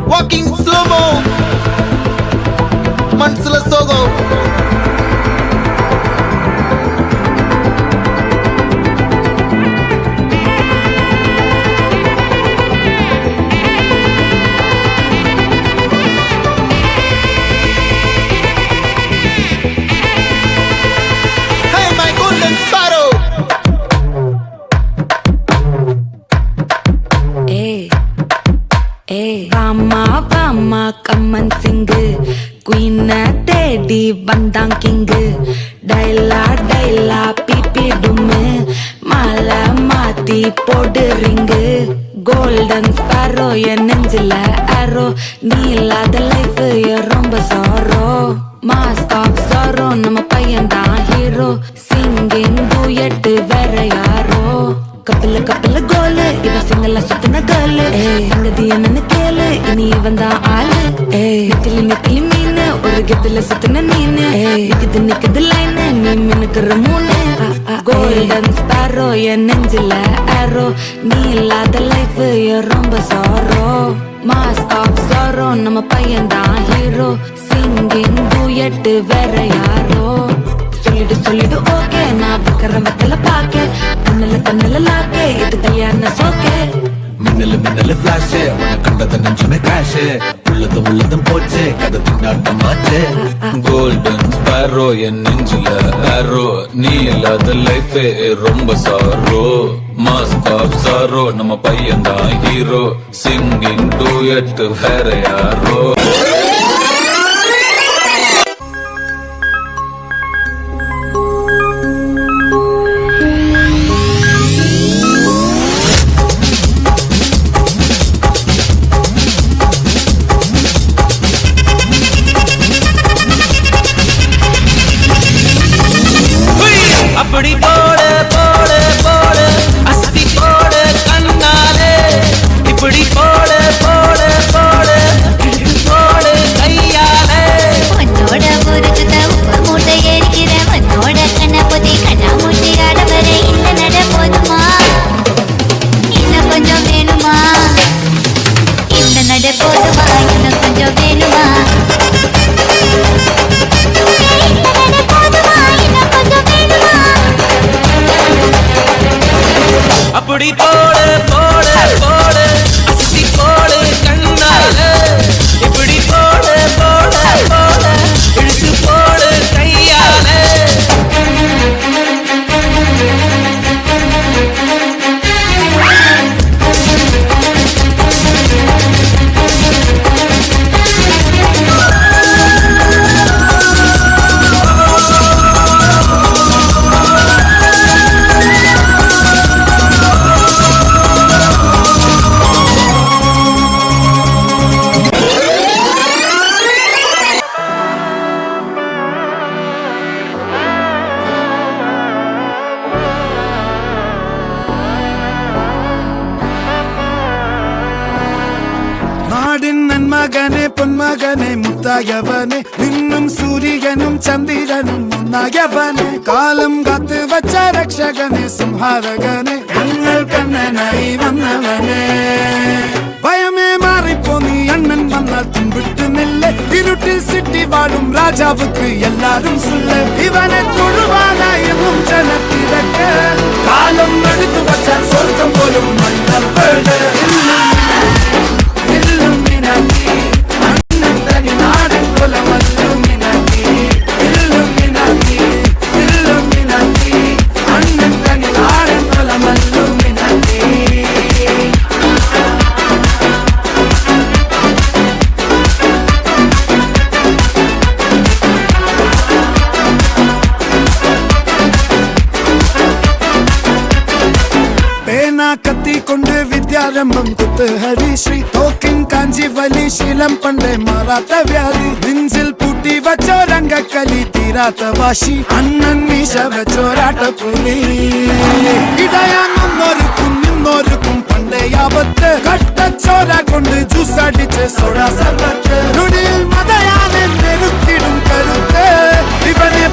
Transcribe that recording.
Walking slow-mo, Mansala Sogo. Hey, my golden sparrow. Vama vama kaman sing queen teddy bandang king daila daila pipi dume mala mati podu ring golden sparrow en nengila arrow neela the life ya romba sorrow mask of sorrow nama payan da hero singing duet vera yaro கப்பல கப்பல கோலு இவ சிங்கல சுத்தின கேளு சங்கதி என்னன்னு கேளு இனி இவன் தான் ஆளு நெத்திலி நெத்திலி மீன் ஒரு கெத்துல சுத்தின நீனு நிக்குது நிக்குது லைனு நீ மினுக்குற மூணு கோல்டன் ஸ்பாரோ என் நெஞ்சில ஆரோ நீ இல்லாத லைஃப் ரொம்ப சாரோ மாஸ்க் ஆஃப் சாரோ நம்ம பையன் தான் ஹீரோ சிங்கிங் டூயட் வேற யாரோ சொல்லிடு சொல்லிடு ஓகே நான் பக்கற வெத்தல பாக்க கண்ணல லாக்கே இது கல்யாண சோக்கே மின்னலு ஃபிளாஷ் உன கண்டத நெஞ்சமே கிராஷ் உள்ளதும் போச்சு கதை திண்டாட்டமாச்சு கோல்டன் ஸ்பாரோ என் நெஞ்சில ஆரோ நீ இல்லாத லைஃப் ரொம்ப சாரோ மாஸ்க் ஆஃப் சாரோ நம்ம பையன் தான் ஹீரோ சிங்கிங் டூயட் வேற யாரோ அப்படி போடு போடு போடு அசதி போடு கண்ணாலே இப்படி போடு போடு போடு போடு கையாலே உன்னோட முறுக்குத உப்பு மூட்டை எரிக்கிற உன்னோட கண்ண பொதி கண்ணா மூட்டி ஆட வர இந்த நட போதுமா இன்னும் கொஞ்சம் வேணுமா இந்த நட போதுமா இன்னும் கொஞ்சம் வேணுமா அப்படி போடு போடு போடு அசதி போடு கண்ணாலே இப்படி போடு போடு போடு இழுத்து போடு கையாலே நாடின் நன்மகனே பொன்மகனே முத்தாயவனே இன்னும் சூரியனும் சந்திரனும் முன்னாயவனே காலம் காத்து வச்ச ரக்ஷகனே சம்ஹாரகனே எங்கள் கண்ணனாய் வந்தவனே பயமே மாறிப்போ நீ அண்ணன் வந்தால் தும்பிட்டு நெல்ல இருட்டில் சிட்டி வாழும் ராஜாவுக்கு எல்லாரும் சொல்ல இவனை தொழுவானா எனும் ஜனத்திறக்க காலம் எடுத்து வச்சால் சொர்க்கம் போலும் மன்னர் கத்தி கொண்டு வித்யாரம்பம் குத்து ஹரி ஸ்ரீ தோக்கின் காஞ்சி வலி சீலம் பண்டை மாறாத்த வியாதி நெஞ்சில் பூட்டி வச்சோ ரங்க கலி தீராத்த வாஷி அண்ணன் மீச வச்சோராட்ட புலி இடையான் இன்னொருக்கும் பண்டை ஆபத்து கட்ட சோரா கொண்டு ஜூஸ் அடிச்சு சோடா சர்வத்து நுடியில் மதையான நெருக்கிடும் கருத்து இவனே